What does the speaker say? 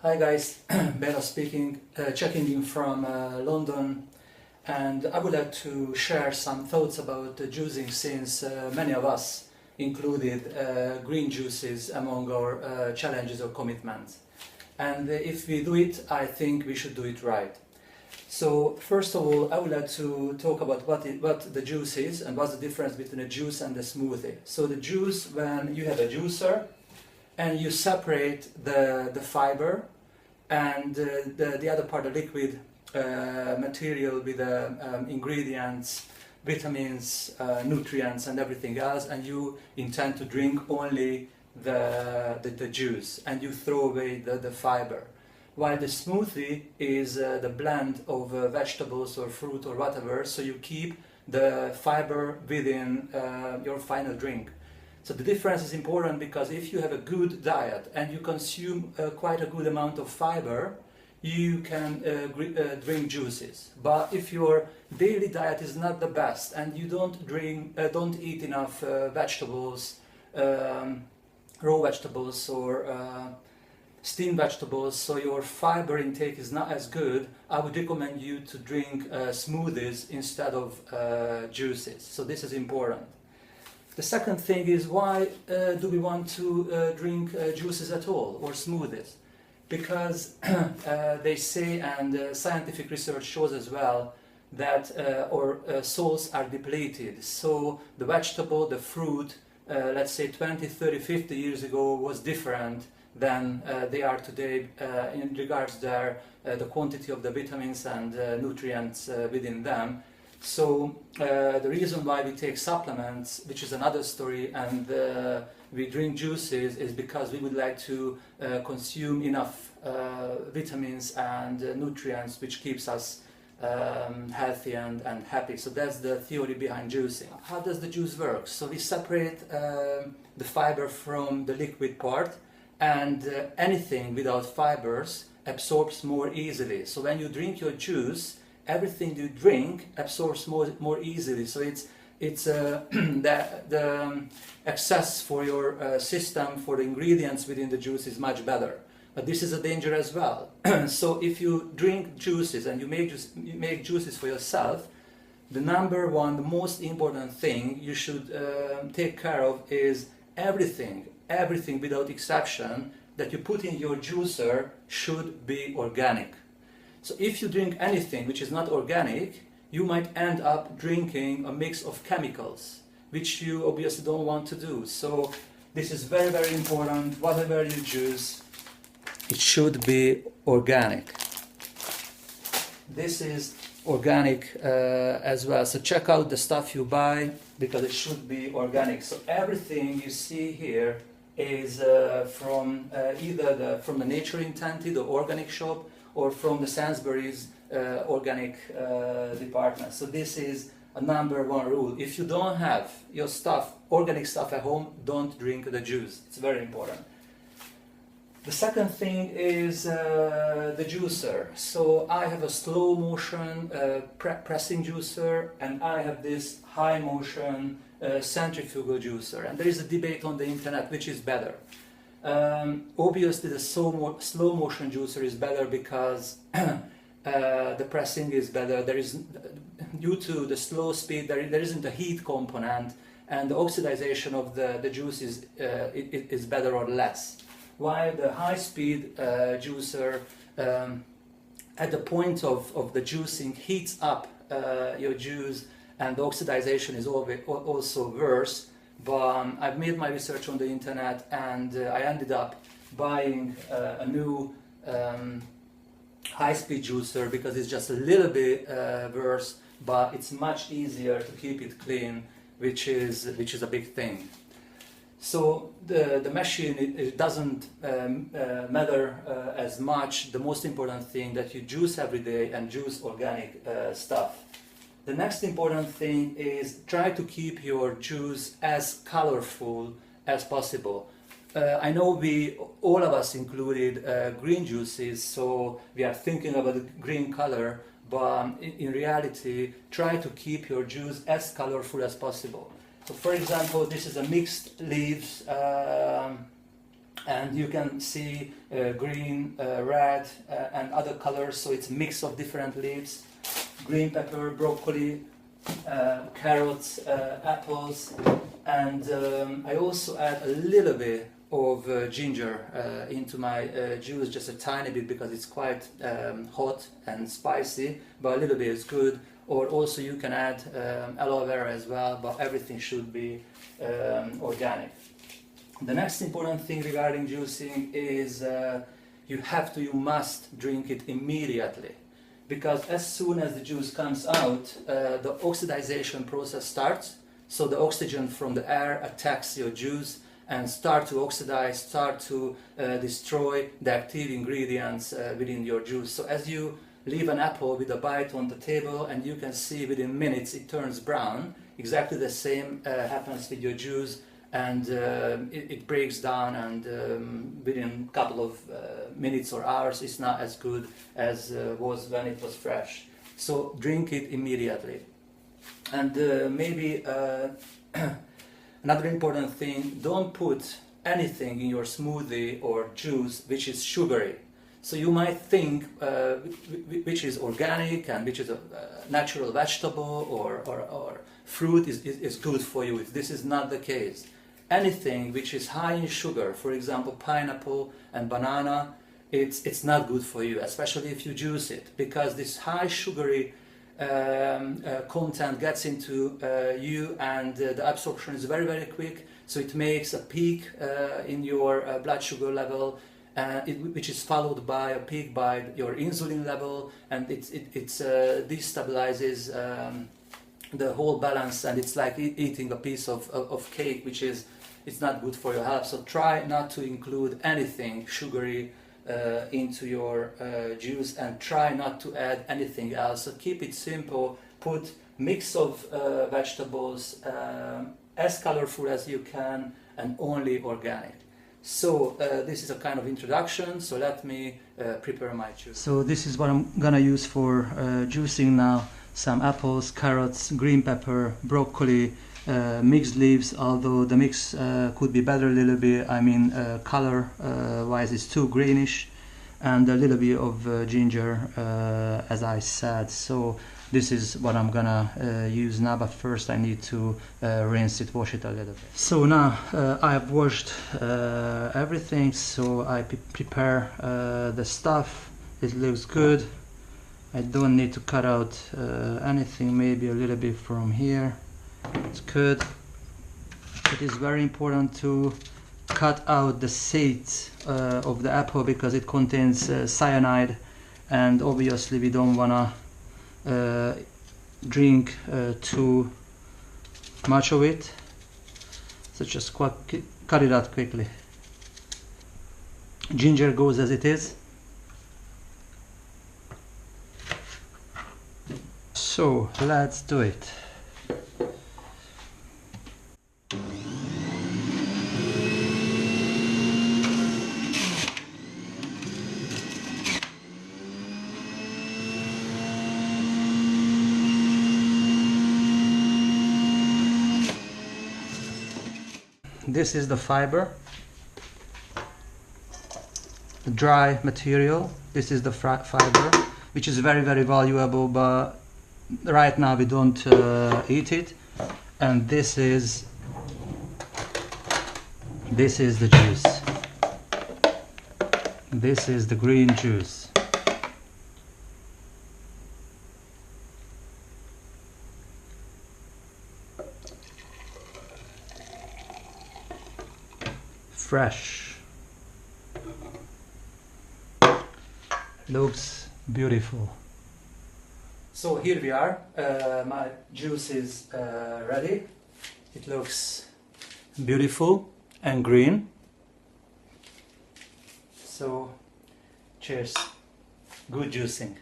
Hi guys, Bela speaking, checking in from London, and I would like to share some thoughts about juicing since many of us included green juices among our challenges or commitments. And if we do it, I think we should do it right. So first of all, I would like to talk about what the juice is and what's the difference between a juice and a smoothie. So the juice, when you have a juicer and you separate the fiber and the other part, the liquid material with the ingredients, vitamins, nutrients and everything else, and you intend to drink only the juice and you throw away the fiber. While the smoothie is the blend of vegetables or fruit or whatever, so you keep the fiber within your final drink. So the difference is important because if you have a good diet and you consume quite a good amount of fiber, you can drink juices. But if your daily diet is not the best and you don't eat enough vegetables, raw vegetables or steamed vegetables, so your fiber intake is not as good, I would recommend you to drink smoothies instead of juices. So this is important. The second thing is, why do we want to drink juices at all or smoothies? Because they say, and scientific research shows as well, that our salts are depleted. So the vegetable, the fruit, let's say 20, 30, 50 years ago was different than they are today in regards to the quantity of the vitamins and nutrients within them. So the reason why we take supplements, which is another story, and we drink juices is because we would like to consume enough vitamins and nutrients which keeps us healthy and happy. So that's the theory behind juicing. How does the juice work? So we separate the fiber from the liquid part, and anything without fibers absorbs more easily. So when you drink your juice, everything you drink absorbs more easily. So it's the access for your system for the ingredients within the juice is much better. But this is a danger as well. So if you drink juices and you make juices for yourself, the number one, the most important thing you should take care of is everything without exception that you put in your juicer should be organic. So if you drink anything which is not organic, you might end up drinking a mix of chemicals, which you obviously don't want to do. So this is very, very important. Whatever you juice, it should be organic. This is organic as well. So check out the stuff you buy because it should be organic. So everything you see here is from either from the Nature Intended or organic shop, or from the Sainsbury's organic department. So this is a number one rule. If you don't have your stuff, organic stuff at home, don't drink the juice. It's very important. The second thing is the juicer. So I have a slow motion pressing juicer, and I have this high motion centrifugal juicer. And there is a debate on the internet which is better. Obviously the slow motion juicer is better because the pressing is better. There is, due to the slow speed, there isn't a heat component, and the oxidization of the juice is better or less. While the high speed juicer at the point of the juicing heats up your juice, and the oxidization is also worse. But I've made my research on the internet, and I ended up buying a new high-speed juicer because it's just a little bit worse, but it's much easier to keep it clean, which is a big thing. So the machine, it doesn't matter as much. The most important thing that you juice every day and juice organic stuff. The next important thing is try to keep your juice as colorful as possible. I know all of us included green juices, so we are thinking about the green color, but in reality, try to keep your juice as colorful as possible. So for example, this is a mixed leaves and you can see green, red, and other colors, so it's a mix of different leaves. Green pepper, broccoli, carrots, apples, and I also add a little bit of ginger into my juice, just a tiny bit, because it's quite hot and spicy, but a little bit is good. Or also you can add aloe vera as well, but everything should be organic. The next important thing regarding juicing is you must drink it immediately, because as soon as the juice comes out, the oxidization process starts. So the oxygen from the air attacks your juice and start to oxidize, start to destroy the active ingredients within your juice. So as you leave an apple with a bite on the table, and you can see within minutes it turns brown, exactly the same happens with your juice, and it breaks down, and within a couple of minutes or hours it's not as good as was when it was fresh. So drink it immediately. And maybe another important thing, don't put anything in your smoothie or juice which is sugary. So you might think which is organic and which is a natural vegetable or fruit is good for you. This is not the case. Anything which is high in sugar, for example pineapple and banana, it's not good for you, especially if you juice it, because this high sugary content gets into you, and the absorption is very, very quick, so it makes a peak in your blood sugar level, which is followed by a peak by your insulin level, and it destabilizes the whole balance, and it's like eating a piece of cake, which is it's not good for your health. So try not to include anything sugary into your juice, and try not to add anything else. So keep it simple, put mix of vegetables, as colorful as you can, and only organic. So this is a kind of introduction, so let me prepare my juice. So this is what I'm gonna use for juicing now. Some apples, carrots, green pepper, broccoli, mixed leaves, although the mix could be better a little bit. I mean color wise it's too greenish, and a little bit of ginger, as I said. So this is what I'm gonna use now, but first I need to rinse it, wash it a little bit. So now I have washed everything, so I prepare the stuff. It looks good. I don't need to cut out anything, maybe a little bit from here. It's good. It is very important to cut out the seeds of the apple, because it contains cyanide, and obviously we don't wanna drink too much of it. So just cut it out quickly. Ginger goes as it is. So let's do it. This is the fiber, the dry material. This is the fiber, which is very, very valuable, but right now we don't eat it. And this is the juice. This is the green juice. Fresh. Looks beautiful. So here we are. My juice is ready. It looks beautiful and green. So cheers. Good juicing.